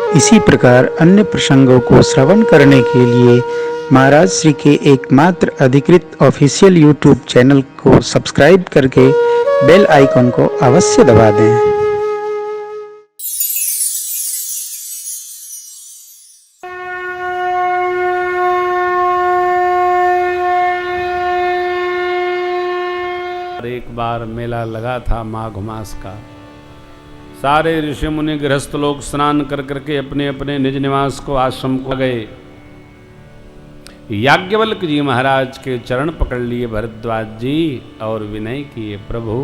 इसी प्रकार अन्य प्रसंगों को श्रवण करने के लिए महाराज श्री के एकमात्र अधिकृत ऑफिशियल यूट्यूब चैनल को सब्सक्राइब करके बेल आइकन को अवश्य दबा दें। एक बार मेला लगा था माघ मास का। सारे ऋषि मुनि गृहस्थ लोग स्नान कर करके अपने अपने निज निवास को आश्रम को गए। याज्ञवल्क्य जी महाराज के चरण पकड़ लिए भरद्वाज जी और विनय किए, प्रभु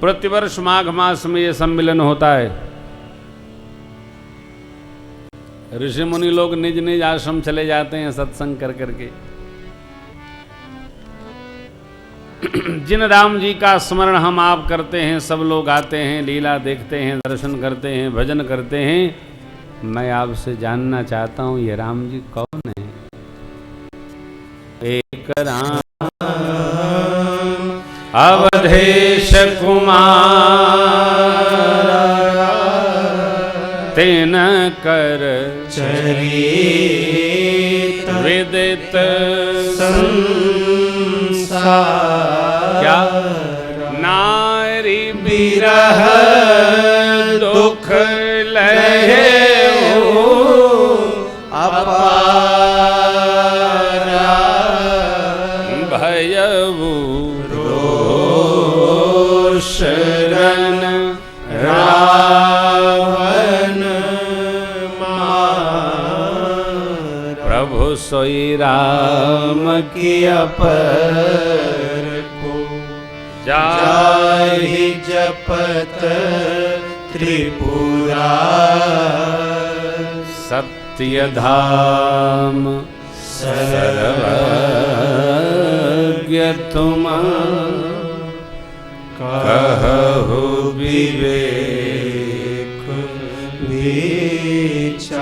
प्रतिवर्ष माघ मास में यह सम्मिलन होता है। ऋषि मुनि लोग निज निज आश्रम चले जाते हैं सत्संग कर करके। जिन राम जी का स्मरण हम आप करते हैं, सब लोग आते हैं, लीला देखते हैं, दर्शन करते हैं, भजन करते हैं। मैं आपसे जानना चाहता हूं ये राम जी कौन है? एक राम अवधेश कुमार तेन कर चरित विदित क्या नारी बिरह दुख लहे अपारा भयऊ रोषरन रावण मार प्रभु सोई राम की अपर जाहि जपत त्रिपुरा सत्य धाम सर्वज्ञ तुम कहु विवेक विचार।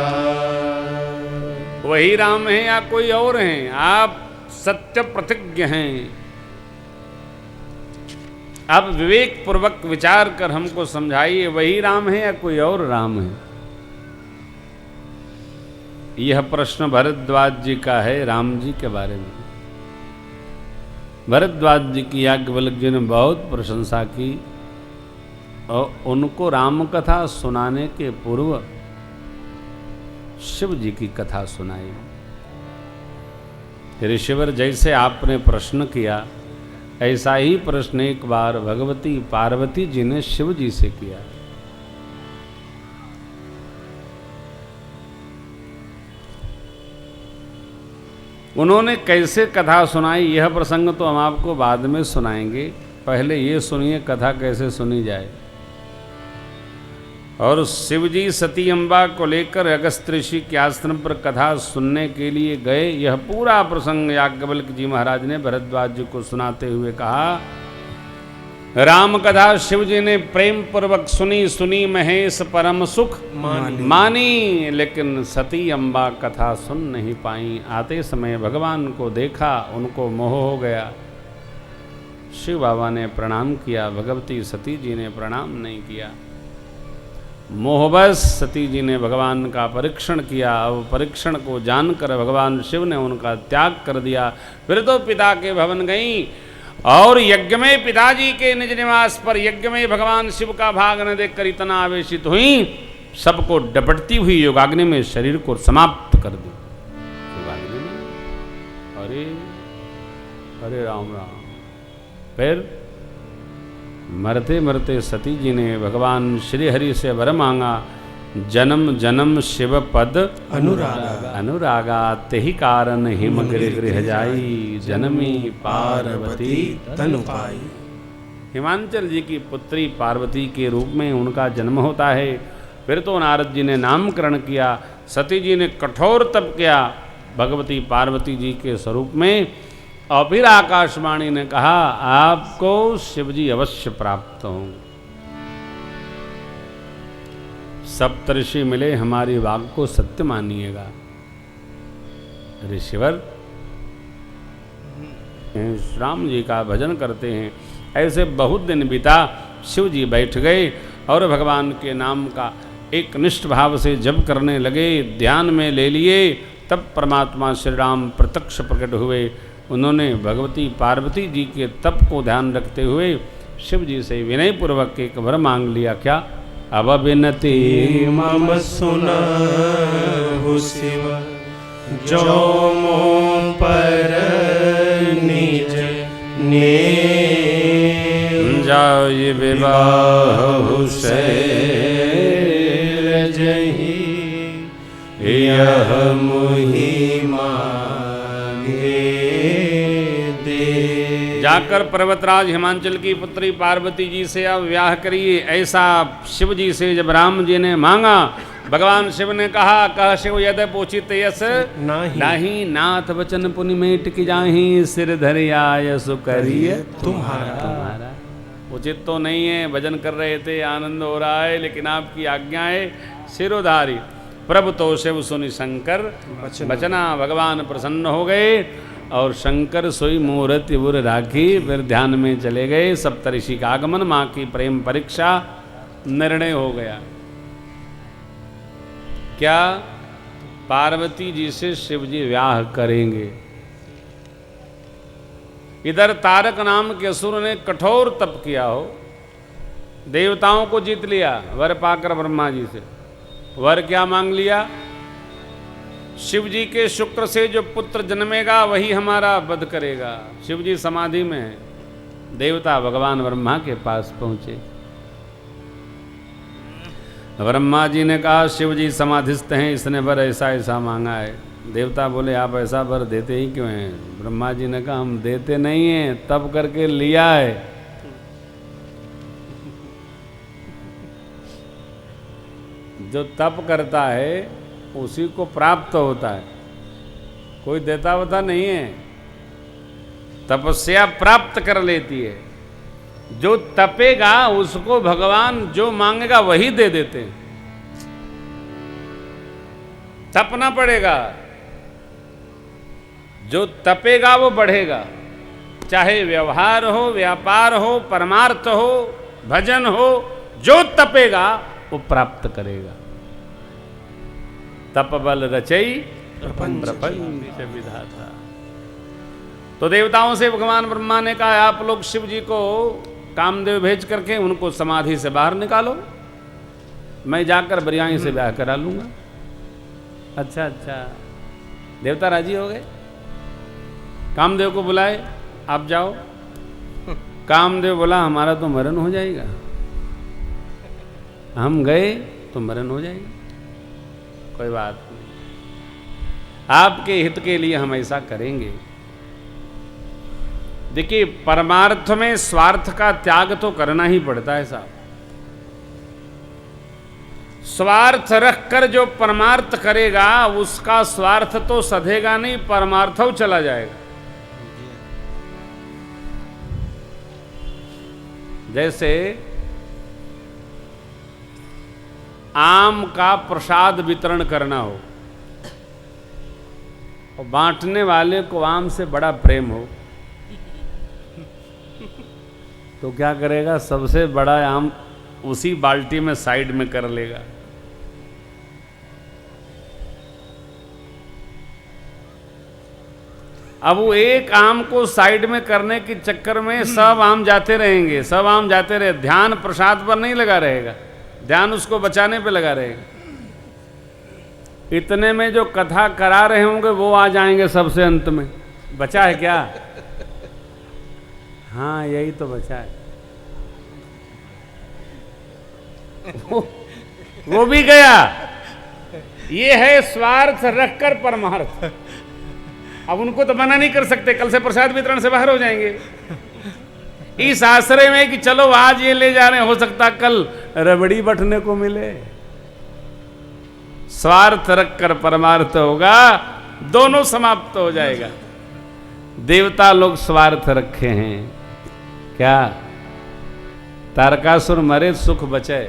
वही राम है या कोई और हैं? आप सत्य प्रतिज्ञ हैं। आप विवेक पूर्वक विचार कर हमको समझाइए, वही राम है या कोई और राम है? यह प्रश्न भरद्वाज जी का है राम जी के बारे में। भरद्वाज जी की याज्ञवल्क्य जी ने बहुत प्रशंसा की और उनको राम कथा सुनाने के पूर्व शिव जी की कथा सुनाई। ऋषिवर जैसे आपने प्रश्न किया, ऐसा ही प्रश्न एक बार भगवती पार्वती जी ने शिव जी से किया। उन्होंने कैसे कथा सुनाई, यह प्रसंग तो हम आपको बाद में सुनाएंगे। पहले ये सुनिए कथा कैसे सुनी जाए। और शिवजी सती अम्बा को लेकर अगस्त ऋषि के आश्रम पर कथा सुनने के लिए गए। यह पूरा प्रसंग याज्ञवल्क्य जी महाराज ने भरद्वाज जी को सुनाते हुए कहा, राम कथा शिव जी ने प्रेम पूर्वक सुनी महेश परम सुख मानी, लेकिन सती अम्बा कथा सुन नहीं पाई। आते समय भगवान को देखा, उनको मोह हो गया। शिव बाबा ने प्रणाम किया, भगवती सती जी ने प्रणाम नहीं किया। मोहबस सती जी ने भगवान का परीक्षण किया। अब परीक्षण को जानकर भगवान शिव ने उनका त्याग कर दिया। फिर तो पिता के भवन गई और यज्ञ में पिताजी के निज निवास पर यज्ञ में भगवान शिव का भाग न देखकर इतना आवेशित हुई, सबको डपटती हुई योगाग्नि में शरीर को समाप्त कर दी। योगाग्नि में अरे अरे राम राम। फिर मरते मरते सती जी ने भगवान श्री हरि से वर मांगा, जन्म जन्म शिव पद अनुरागा तेहि कारण हिम गृह जाई, जनमी पार्वती तनु पाई। हिमांचल जी की पुत्री पार्वती के रूप में उनका जन्म होता है। फिर तो नारद जी ने नामकरण किया, सती जी ने कठोर तप किया भगवती पार्वती जी के स्वरूप में। और फिर आकाशवाणी ने कहा, आपको शिवजी अवश्य प्राप्त होंगे। सप्तऋषि मिले, हमारी वाक को सत्य मानिएगा। ऋषिवर राम जी का भजन करते हैं। ऐसे बहुत दिन बीता, शिव जी बैठ गए और भगवान के नाम का एक निष्ठ भाव से जप करने लगे, ध्यान में ले लिए। तब परमात्मा श्री राम प्रत्यक्ष प्रकट हुए। उन्होंने भगवती पार्वती जी के तप को ध्यान रखते हुए शिव जी से विनय पूर्वक एक वर मांग लिया। क्या? अब विनती मम सुनहु शिव, जो मोह पर निज ने जाय विवाह से जही, यह मुहि मांगे दे। जाकर पर्वतराज हिमांचल की पुत्री पार्वती जी से अब विवाह करिए, ऐसा शिव जी से जब राम जी ने मांगा, भगवान शिव ने कहा, कह शिव यद पूछित यस नाही, नाथ वचन पुनि मेट की जाही, सिर धरिया यसु करिए तुम्हारा। उचित तो नहीं है, भजन कर रहे थे, आनंद हो रहा है, लेकिन आपकी आज्ञा है सिरोधारी। प्रभु तो शिव सुनि शंकर बचना, भगवान प्रसन्न हो गए और शंकर सोई मूर्ति उर राखी। फिर ध्यान में चले गए। सप्तऋषि का आगमन, माँ की प्रेम परीक्षा, निर्णय हो गया। क्या? पार्वती जी से शिव जी विवाह करेंगे। इधर तारक नाम के असुर ने कठोर तप किया हो, देवताओं को जीत लिया वर पाकर ब्रह्मा जी से। वर क्या मांग लिया? शिव जी के शुक्र से जो पुत्र जन्मेगा वही हमारा वध करेगा। शिव जी समाधि में है। देवता भगवान ब्रह्मा के पास पहुंचे। ब्रह्मा जी ने कहा, शिव जी समाधिस्थ हैं, इसने वर ऐसा ऐसा मांगा है। देवता बोले, आप ऐसा वर देते ही क्यों हैं? ब्रह्मा जी ने कहा, हम देते नहीं हैं, तप करके लिया है। जो तप करता है उसी को प्राप्त होता है, कोई देता होता नहीं है। तपस्या प्राप्त कर लेती है। जो तपेगा उसको भगवान जो मांगेगा वही दे देते हैं। तपना पड़ेगा। जो तपेगा वो बढ़ेगा, चाहे व्यवहार हो, व्यापार हो, परमार्थ हो, भजन हो, जो तपेगा वो प्राप्त करेगा। तप बल रचई प्रपंच विधाता। तो देवताओं से भगवान ब्रह्मा ने कहा, आप लोग शिव जी को कामदेव भेज करके उनको समाधि से बाहर निकालो, मैं जाकर बरियाई से ब्याह करा लूंगा। अच्छा अच्छा, देवता राजी हो गए। कामदेव को बुलाए, आप जाओ। कामदेव बोला, हमारा तो मरण हो जाएगा, हम गए तो मरण हो जाएगा। कोई बात नहीं, आपके हित के लिए हम ऐसा करेंगे। देखिए, परमार्थ में स्वार्थ का त्याग तो करना ही पड़ता है साहब। स्वार्थ रखकर जो परमार्थ करेगा उसका स्वार्थ तो सधेगा नहीं, परमार्थ चला जाएगा। जैसे आम का प्रसाद वितरण करना हो और बांटने वाले को आम से बड़ा प्रेम हो, तो क्या करेगा? सबसे बड़ा आम उसी बाल्टी में साइड में कर लेगा। अब वो एक आम को साइड में करने के चक्कर में सब आम जाते रहेंगे, सब आम जाते रहे। ध्यान प्रसाद पर नहीं लगा रहेगा, ध्यान उसको बचाने पे लगा रहेगा। इतने में जो कथा करा रहे होंगे वो आ जाएंगे सबसे अंत में। बचा है क्या? हाँ, यही तो बचा है। वो भी गया। ये है स्वार्थ रखकर परमार्थ। अब उनको तो मना नहीं कर सकते, कल से प्रसाद वितरण से बाहर हो जाएंगे। इस आश्रय में कि चलो आज ये ले जा रहे हैं, हो सकता कल रबड़ी बटने को मिले। स्वार्थ रखकर परमार्थ होगा, दोनों समाप्त हो जाएगा। देवता लोग स्वार्थ रखे हैं। क्या? तारकासुर मरे सुख बचे।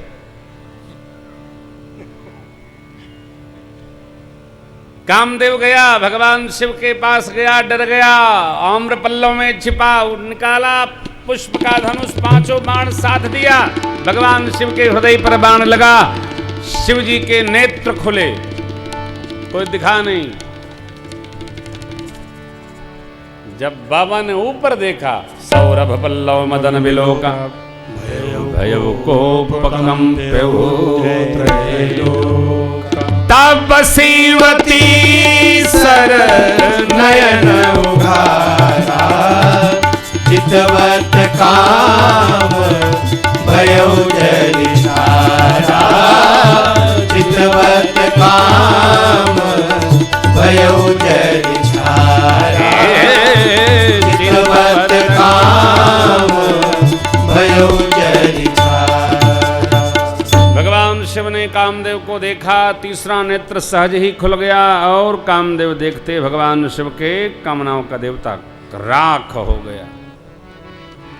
कामदेव गया, भगवान शिव के पास गया, डर गया, आम्र पल्लव में छिपा, निकाला पुष्प का धनुष, 5 बाण साध दिया। भगवान शिव के हृदय पर बाण लगा, शिव जी के नेत्र खुले, कोई दिखा नहीं। जब बाबा ने ऊपर देखा, सौरभ पल्लव मदन विलोका, भयउ कोपकं प्यहु तब शिवती सर नयन उघारा, चितवत काम भयउ जनिसारा, चितवत काम भयउ जनिसारा, चितवत काम भयउ जनिसारा। भगवान शिव ने कामदेव को देखा, तीसरा नेत्र सहज ही खुल गया और कामदेव देखते भगवान शिव के कामनाओं का देवता राख हो गया।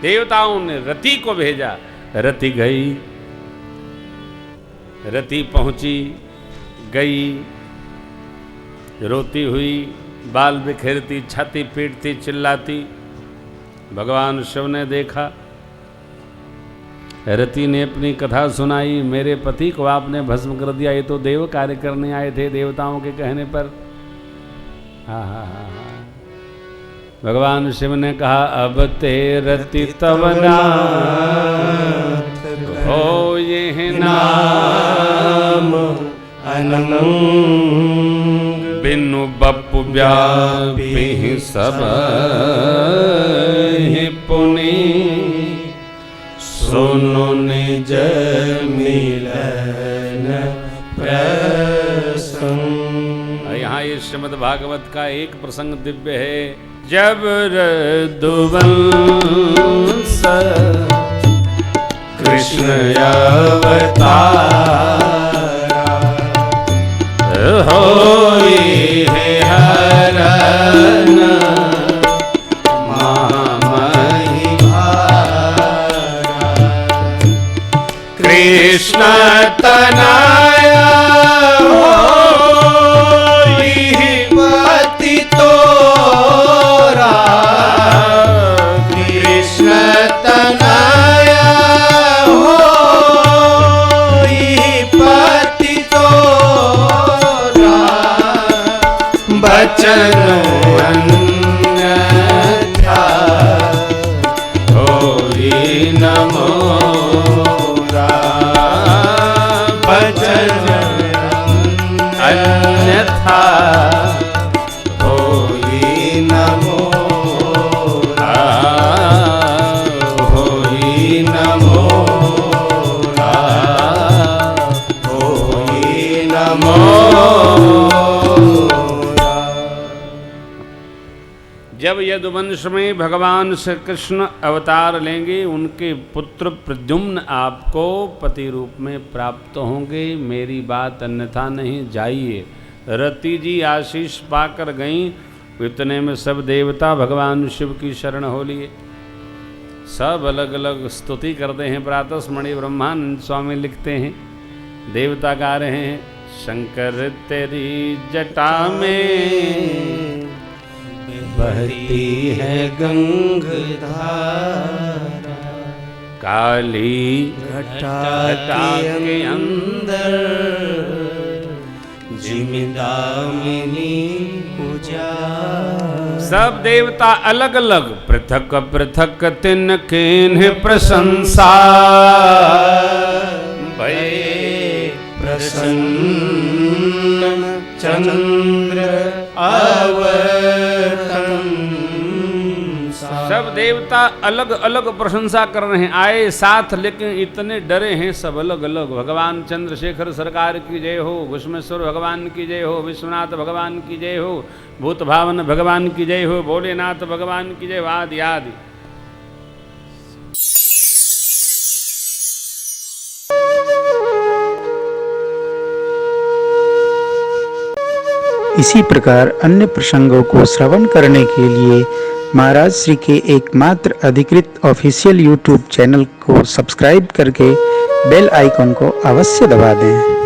देवताओं ने रति को भेजा, रति गई, रति पहुंची, गई, रोती हुई, बाल बिखेरती, छाती पीटती, चिल्लाती। भगवान शिव ने देखा, रति ने अपनी कथा सुनाई, मेरे पति को आपने भस्म कर दिया, ये तो देव कार्य करने आए थे देवताओं के कहने पर। हाँ हाँ हाँ हाँ। भगवान शिव ने कहा, अब ते रति तव नाथ हो ये नाम अनंग, बिनु बपु व्यापी सब पुनि, सुनो निज मिलन प्रसंग। यहाँ ये श्रीमद् भागवत का एक प्रसंग दिव्य है। जब रघुवंश कृष्ण अवतारा, होई है हरण महामहि भारा, कृष्ण तनया होई पति तोरा, कृष्ण तनया होई पति तोरा, बचन अन्यथा होई न मोरा, बचन अन्यथा होई न मोरा, होई न मोरा, होई न मोरा। जब यदुवंश में भगवान श्री कृष्ण अवतार लेंगे, उनके पुत्र प्रद्युम्न आपको पति रूप में प्राप्त होंगे। मेरी बात अन्यथा नहीं, जाइए। रति जी आशीष पाकर गईं, इतने में सब देवता भगवान शिव की शरण हो लिए। सब अलग अलग स्तुति करते हैं। प्रातस्मणि ब्रह्मानंद स्वामी लिखते हैं, देवता गा रहे हैं, शंकर तेरी जटा में बहती है गंगाधारा, काली घटा घटा के अंदर जिमिदामिनी पूजा। सब देवता अलग अलग पृथक पृथक तिन किन्ह प्रशंसा भय प्रसन्न चंद्र अवतंसा। सब देवता अलग अलग प्रशंसा कर रहे हैं, आए साथ लेकिन इतने डरे हैं सब अलग अलग। भगवान चंद्रशेखर सरकार की जय हो, घुष्मेश्वर भगवान की जय हो, विश्वनाथ भगवान की जय हो, भूत भावन भगवान की जय हो, भोलेनाथ भगवान की जय हो, आदि आदि। इसी प्रकार अन्य प्रसंगों को श्रवण करने के लिए महाराज श्री के एकमात्र अधिकृत ऑफिशियल यूट्यूब चैनल को सब्सक्राइब करके बेल आइकन को अवश्य दबा दें।